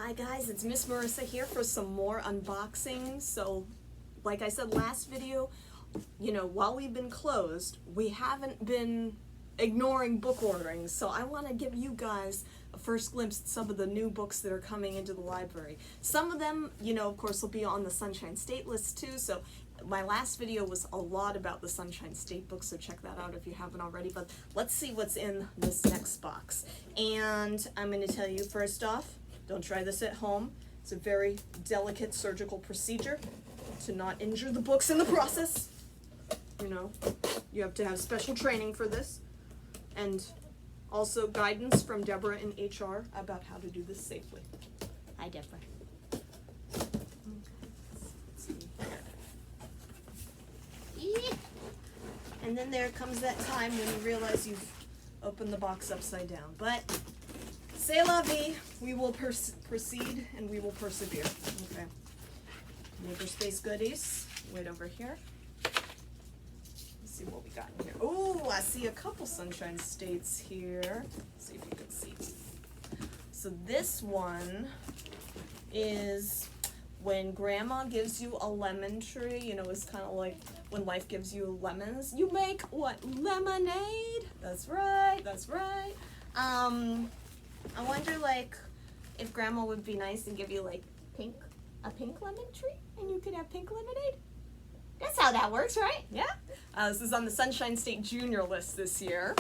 Hi guys, it's Miss Marisa here for some more unboxing. So, like I said last video, while we've been closed, we haven't been ignoring book ordering. So I want to give you guys a first glimpse at some of the new books that are coming into the library. Some of them, of course, will be on the Sunshine State list too. So my last video was a lot about the Sunshine State books, so check that out if you haven't already. But let's see what's in this next box. And I'm going to tell you first off, don't try this at home. It's a very delicate surgical procedure to not injure the books in the process. You have to have special training for this. And also guidance from Deborah in HR about how to do this safely. Hi, Deborah. And then there comes that time when you realize you've opened the box upside down. But c'est la vie. We will proceed and we will persevere. Okay. Makerspace goodies. Wait over here. Let's see what we got in here. Oh, I see a couple Sunshine States here. Let's see if you can see. So this one is when Grandma gives you a lemon tree. It's kind of like when life gives you lemons. You make what? Lemonade? That's right. That's right. I wonder, if Grandma would be nice and give you, a pink lemon tree, and you could have pink lemonade. That's how that works, right? Yeah? This is on the Sunshine State Junior list this year.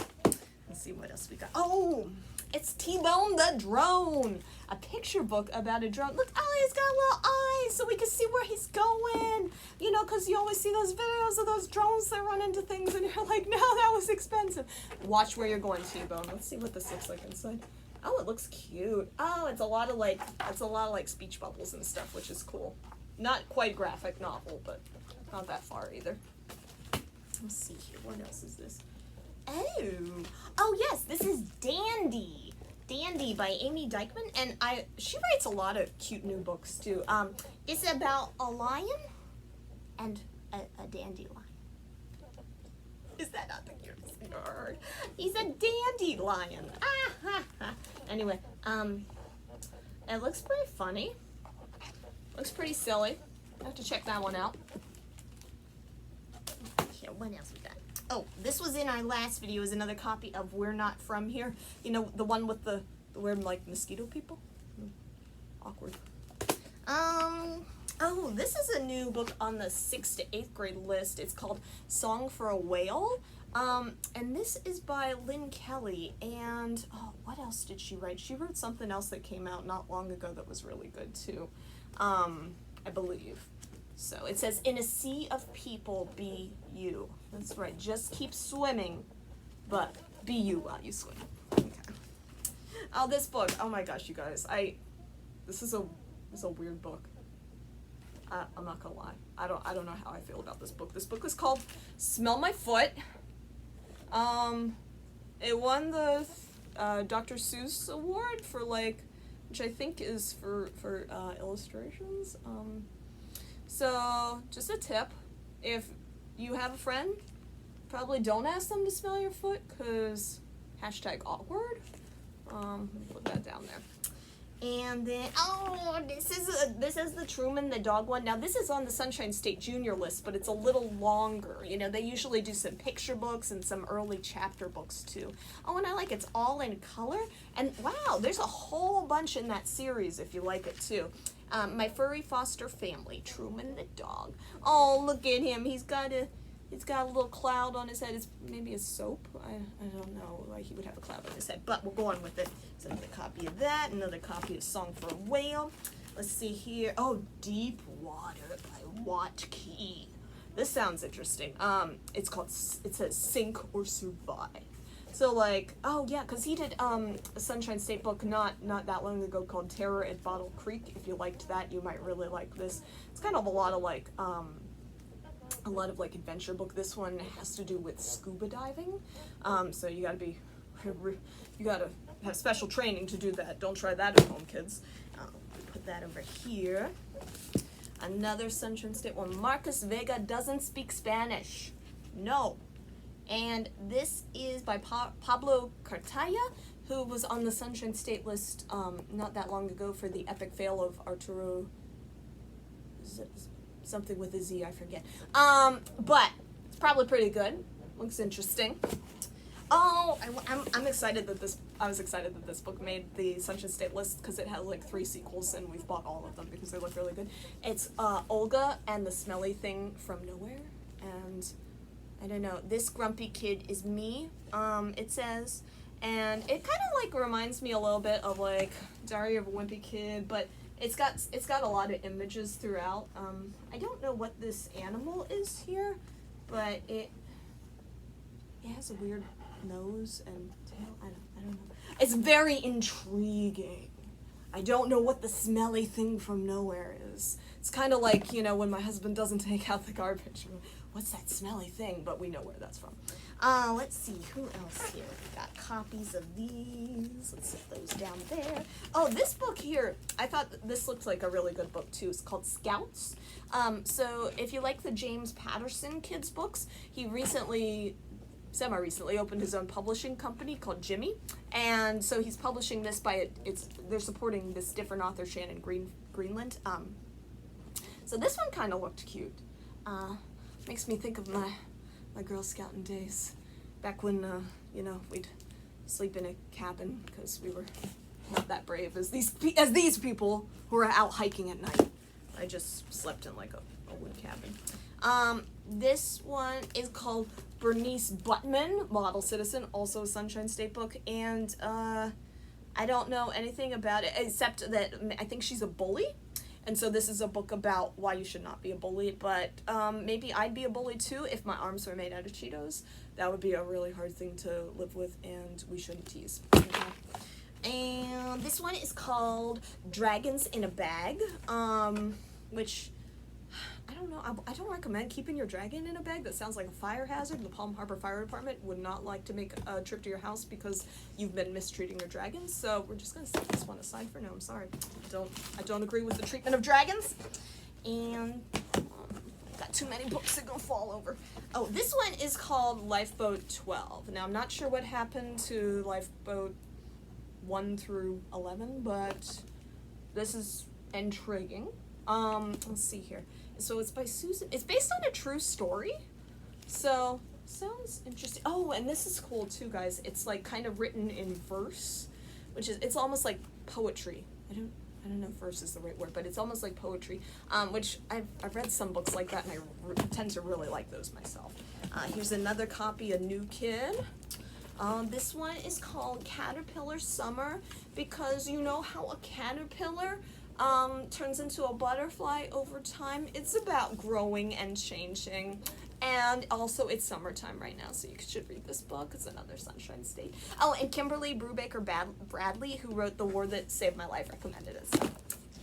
Let's see what else we got. Oh, it's T-Bone the Drone, a picture book about a drone. Look, he's got little eyes so we can see where he's going. Because you always see those videos of those drones that run into things, and you're like, no, that was expensive. Watch where you're going, T-Bone. Let's see what this looks like inside. Oh, it looks cute. Oh, it's a lot of speech bubbles and stuff, which is cool. Not quite graphic novel, but not that far either. Let's see here. What else is this? Oh yes, this is Dandy. Dandy by Amy Dyckman, and she writes a lot of cute new books too. It's about a lion and a dandelion. Is that not the cutest thing I've heard? He's a dandelion. Anyway, it looks pretty funny. Looks pretty silly. I have to check that one out. Here, what else we got? Oh, this was in our last video. Is another copy of We're Not From Here. The one with the weird mosquito people. Awkward. Oh, this is a new book on the 6th to 8th grade list. It's called Song for a Whale. And this is by Lynn Kelly. And, what else did she write? She wrote something else that came out not long ago that was really good, too. I believe. So it says, in a sea of people, be you. That's right. Just keep swimming, but be you while you swim. Okay. Oh, this book. Oh my gosh, you guys. This is a weird book. I'm not gonna lie. I don't know how I feel about this book. This book is called Smell My Foot. It won the Dr. Seuss Award for which I think is for illustrations. So just a tip: if you have a friend, probably don't ask them to smell your foot, cause #awkward. Put that down there. And then, this is the Truman the Dog one. Now, this is on the Sunshine State Junior list, but it's a little longer. They usually do some picture books and some early chapter books, too. Oh, and I like it's all in color. And, wow, there's a whole bunch in that series if you like it, too. My Furry Foster Family, Truman the Dog. Oh, look at him. He's got a little cloud on his head. It's maybe a soap. I don't know why he would have a cloud on his head, but we're going with it. So another copy of that, another copy of Song for a Whale. Let's see here. Oh, Deep Water by Watt Key. This sounds interesting. It says Sink or Survive. So oh yeah, because he did a Sunshine State book not that long ago called Terror at Bottle Creek. If you liked that, you might really like this. It's kind of a lot of adventure book. This one has to do with scuba diving. So you gotta have special training to do that. Don't try that at home, kids. Put that over here. Another Sunshine State one. Marcus Vega doesn't speak Spanish. No. And this is by Pablo Cartaya, who was on the Sunshine State list not that long ago for the epic fail of Arturo, something with a Z, I forget. But it's probably pretty good. Looks interesting. Oh, I'm excited that I was excited that this book made the Sunshine State list because it has like 3 sequels and we've bought all of them because they look really good. It's Olga and the Smelly Thing from Nowhere, and I don't know, this grumpy kid is me, it says, and it kind of like reminds me a little bit of like Diary of a Wimpy Kid, but it's got a lot of images throughout. I don't know what this animal is here, but it has a weird nose and tail. I don't know. It's very intriguing. I don't know what the smelly thing from nowhere is. It's kind of like, you know, when my husband doesn't take out the garbage. What's that smelly thing? But we know where that's from. Let's see, who else here? We got copies of these. Let's set those down there. Oh, this book here, I thought this looked like a really good book too. It's called Scouts. So if you like the James Patterson kids books, he semi-recently opened his own publishing company called Jimmy, and so he's publishing this by they're supporting this different author, Shannon Greenland. So this one kind of looked cute. Makes me think of my Girl Scouting days, back when you know, we'd sleep in a cabin because we were not that brave as these people who are out hiking at night. I just slept in like a wood cabin. This one is called Bernice Buttman, Model Citizen, also a Sunshine State book, and I don't know anything about it except that I think she's a bully, and so this is a book about why you should not be a bully, but maybe I'd be a bully too if my arms were made out of Cheetos. That would be a really hard thing to live with, and we shouldn't tease. Okay. And this one is called Dragons in a Bag, which I don't know. I don't recommend keeping your dragon in a bag. That sounds like a fire hazard. The Palm Harbor Fire Department would not like to make a trip to your house because you've been mistreating your dragons. So we're just gonna set this one aside for now. I'm sorry. I don't agree with the treatment of dragons. And got too many books that are gonna fall over. Oh, this one is called Lifeboat 12. Now I'm not sure what happened to Lifeboat 1 through 11, but this is intriguing. Let's see here. So it's by Susan. It's based on a true story. So sounds interesting. Oh, and this is cool too, guys. It's like kind of written in verse, which is, it's almost like poetry. I don't know if verse is the right word, but it's almost like poetry. Which I've read some books like that, and I tend to really like those myself. Here's another copy, A New Kid. This one is called Caterpillar Summer, because you know how a caterpillar turns into a butterfly over time. It's about growing and changing, and also it's summertime right now, so you should read this book. It's another Sunshine State. Oh, and Kimberly Brubaker Bradley, who wrote The War That Saved My Life, recommended it, so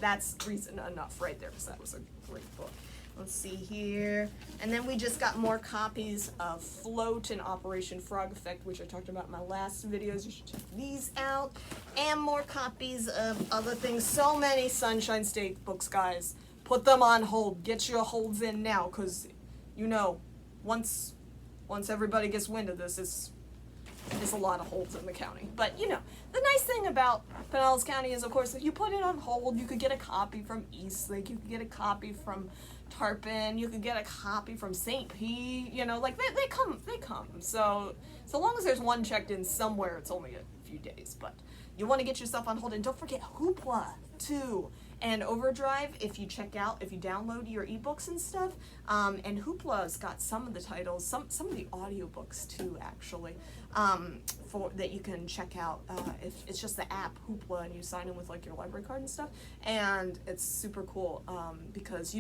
that's reason enough right there, because that was a great book. Let's see here. And then we just got more copies of Float and Operation Frog Effect, which I talked about in my last videos. You should check these out. And more copies of other things. So many Sunshine State books, guys. Put them on hold. Get your holds in now, because, you know, once everybody gets wind of this, it's a lot of holds in the county. But, you know, the nice thing about Pinellas County is, of course, if you put it on hold, you could get a copy from Eastlake, you could get a copy from Tarpon, you could get a copy from St. Pete, you know, like, they come. So long as there's one checked in somewhere, it's only a few days, but you want to get yourself on hold. And don't forget Hoopla, too, and Overdrive, if you download your ebooks and stuff, and Hoopla's got some of the titles, some of the audiobooks, too, actually, for that you can check out. If it's just the app Hoopla, and you sign in with like your library card and stuff, and it's super cool, because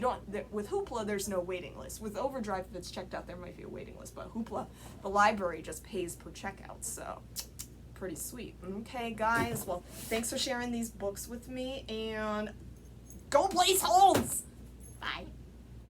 with Hoopla there's no waiting list. With Overdrive, if it's checked out, there might be a waiting list, but Hoopla, the library, just pays per checkout, so pretty sweet. Okay, guys, well, thanks for sharing these books with me, and go place holds. Bye.